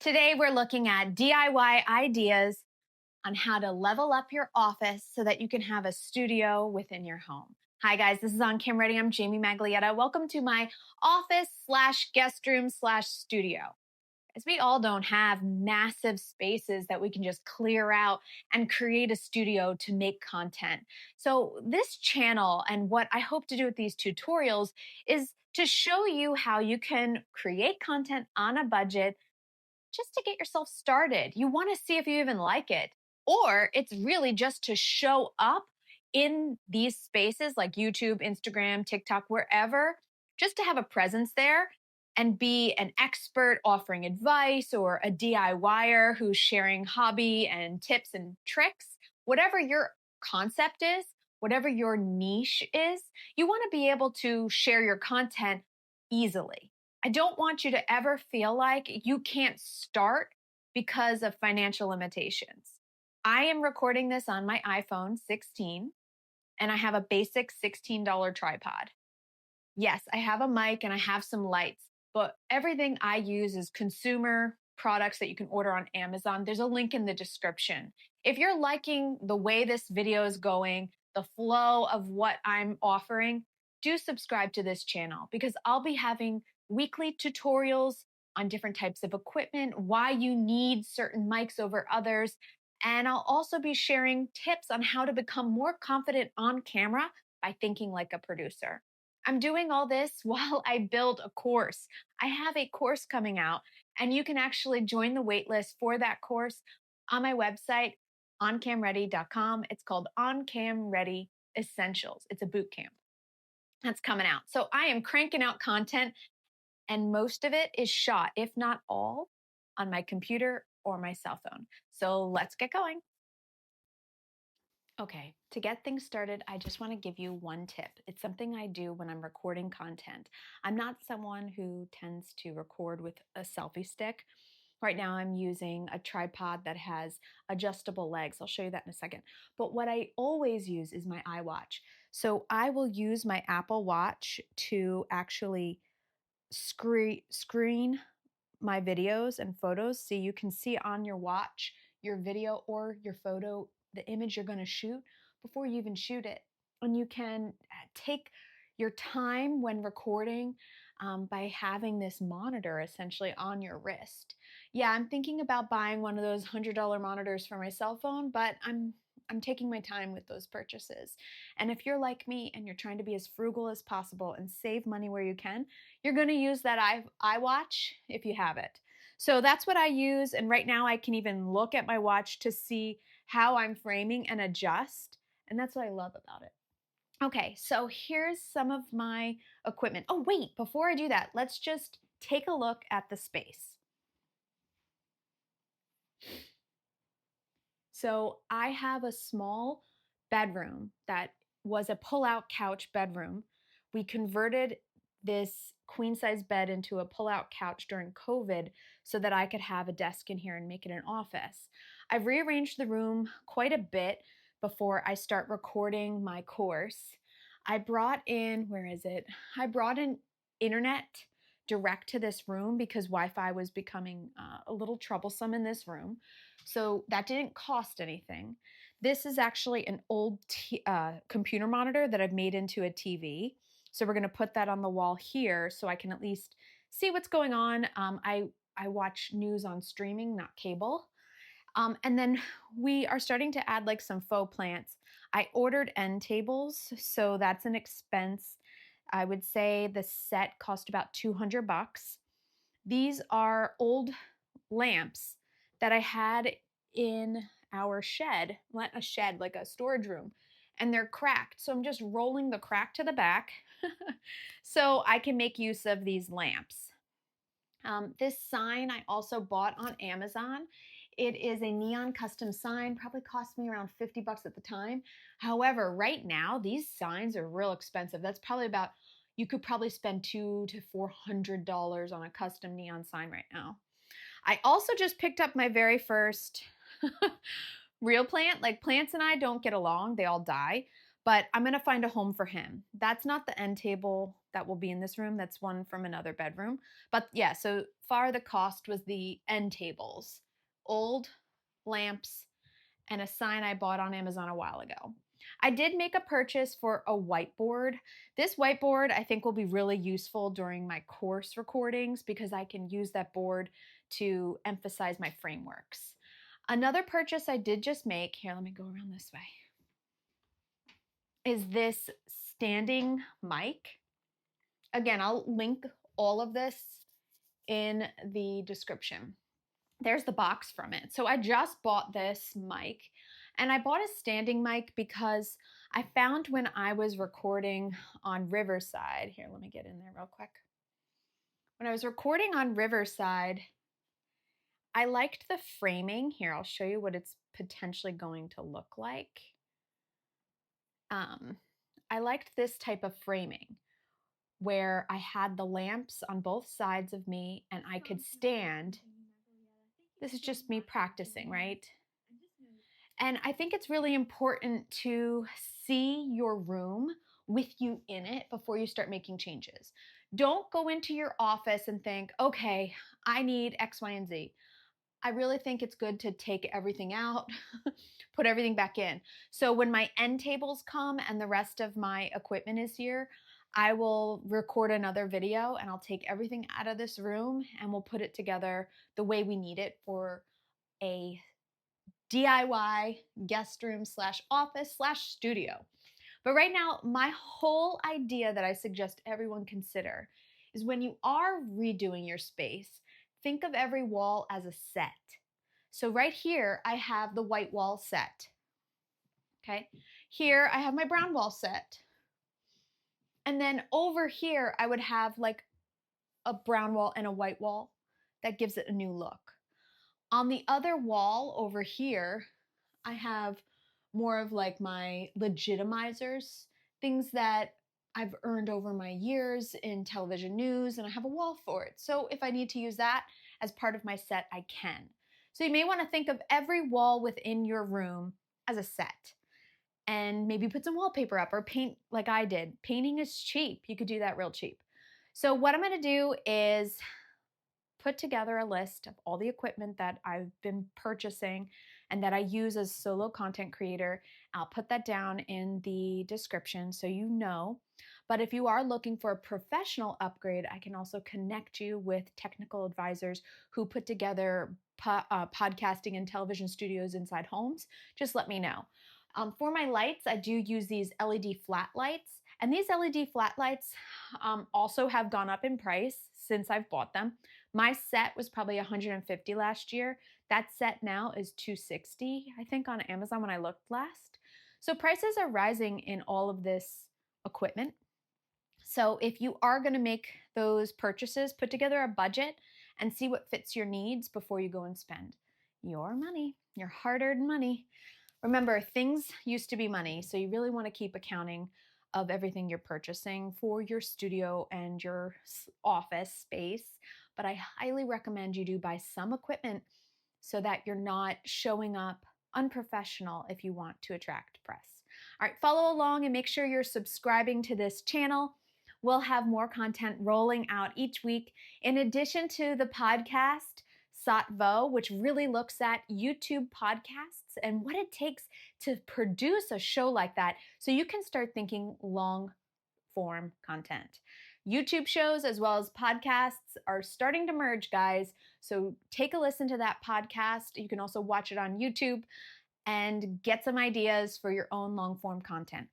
Today, we're looking at DIY ideas on how to level up your office so that you can have a studio within your home. Hi, guys. This is On Cam Ready. I'm Jamie Maglietta. Welcome to my office slash guest room slash studio. As we all don't have massive spaces that we can just clear out and create a studio to make content. So, this channel and what I hope to do with these tutorials is to show you how you can create content on a budget just to get yourself started. You want to see if you even like it. Or it's really just to show up in these spaces like YouTube, Instagram, TikTok, wherever, just to have a presence there and be an expert offering advice or a DIYer who's sharing hobby and tips and tricks. Whatever your concept is, whatever your niche is, you want to be able to share your content easily. I don't want you to ever feel like you can't start because of financial limitations. I am recording this on my iPhone 16 and I have a basic $16 tripod. Yes, I have a mic and I have some lights, but everything I use is consumer products that you can order on Amazon. There's a link in the description. If you're liking the way this video is going, the flow of what I'm offering, do subscribe to this channel because I'll be having weekly tutorials on different types of equipment, why you need certain mics over others. And I'll also be sharing tips on how to become more confident on camera by thinking like a producer. I'm doing all this while I build a course. I have a course coming out, and you can actually join the waitlist for that course on my website, oncamready.com. It's called On Cam Ready Essentials. It's a boot camp that's coming out. So I am cranking out content, and most of it is shot, if not all, on my computer or my cell phone. So let's get going. Okay, to get things started, I just want to give you one tip. It's something I do when I'm recording content. I'm not someone who tends to record with a selfie stick. Right now, I'm using a tripod that has adjustable legs. I'll show you that in a second. But what I always use is my iWatch. So I will use my Apple Watch to actually screen my videos and photos so you can see on your watch your video or your photo, the image you're going to shoot before you even shoot it. And you can take your time when recording by having this monitor essentially on your wrist. Yeah, I'm thinking about buying one of those $100 monitors for my cell phone, but I'm taking my time with those purchases. And if you're like me and you're trying to be as frugal as possible and save money where you can, you're going to use that iWatch if you have it. So that's what I use. And right now I can even look at my watch to see how I'm framing and adjust. And that's what I love about it. Okay, so here's some of my equipment. Oh, wait, before I do that, let's just take a look at the space. So I have a small bedroom that was a pull-out couch bedroom. We converted this queen size bed into a pull-out couch during COVID so that I could have a desk in here and make it an office. I've rearranged the room quite a bit before I start recording my course. I brought in, where is it? I brought in internet direct to this room because Wi-Fi was becoming a little troublesome in this room. So that didn't cost anything. This is actually an old computer monitor that I've made into a TV. So we're going to put that on the wall here so I can at least see what's going on. I watch news on streaming, not cable. And then we are starting to add like some faux plants. I ordered end tables, so that's an expense. I would say the set cost about $200. These are old lamps that I had in our shed, not a shed, like a storage room, and they're cracked. So I'm just rolling the crack to the back so I can make use of these lamps. This sign I also bought on Amazon. It is a neon custom sign, probably cost me around 50 bucks at the time. However, right now, these signs are real expensive. That's probably about, you could probably spend $200 to $400 on a custom neon sign right now. I also just picked up my very first real plant. Like, plants and I don't get along, they all die, but I'm gonna find a home for him. That's not the end table that will be in this room. That's one from another bedroom. But yeah, so far the cost was the end tables, old lamps, and a sign I bought on Amazon a while ago. I did make a purchase for a whiteboard. This whiteboard I think will be really useful during my course recordings because I can use that board to emphasize my frameworks. Another purchase I did just make, here, let me go around this way, is this standing mic. Again, I'll link all of this in the description. There's the box from it. So I just bought this mic, and I bought a standing mic because I found when I was recording on Riverside, here, let me get in there real quick. When I was recording on Riverside, I liked the framing. Here, I'll show you what it's potentially going to look like. I liked this type of framing where I had the lamps on both sides of me and I could stand. This is just me practicing, right? And I think it's really important to see your room with you in it before you start making changes. Don't go into your office and think, okay, I need X, Y, and Z. I really think it's good to take everything out, put everything back in. So when my end tables come and the rest of my equipment is here, I will record another video and I'll take everything out of this room and we'll put it together the way we need it for a DIY guest room / office / studio. But right now, my whole idea that I suggest everyone consider is when you are redoing your space, think of every wall as a set. So right here, I have the white wall set. Okay. Here, I have my brown wall set. And then over here, I would have like a brown wall and a white wall that gives it a new look. On the other wall over here, I have more of like my legitimizers, things that I've earned over my years in television news, and I have a wall for it. So if I need to use that as part of my set, I can. So you may want to think of every wall within your room as a set and maybe put some wallpaper up or paint like I did. Painting is cheap. You could do that real cheap. So what I'm going to do is put together a list of all the equipment that I've been purchasing and that I use as a solo content creator. I'll put that down in the description so you know. But if you are looking for a professional upgrade, I can also connect you with technical advisors who put together podcasting and television studios inside homes. Just let me know. For my lights, I do use these LED flat lights. And these LED flat lights also have gone up in price since I've bought them. My set was probably $150 last year. That set now is $260, I think, on Amazon when I looked last. So prices are rising in all of this equipment. So if you are going to make those purchases, put together a budget and see what fits your needs before you go and spend your money, your hard-earned money. Remember, things used to be money, so you really want to keep accounting of everything you're purchasing for your studio and your office space. But I highly recommend you do buy some equipment so that you're not showing up unprofessional if you want to attract press. All right, follow along and make sure you're subscribing to this channel. We'll have more content rolling out each week. In addition to the podcast, Satvo, which really looks at YouTube podcasts and what it takes to produce a show like that so you can start thinking long form content. YouTube shows as well as podcasts are starting to merge, guys. So take a listen to that podcast. You can also watch it on YouTube and get some ideas for your own long form content.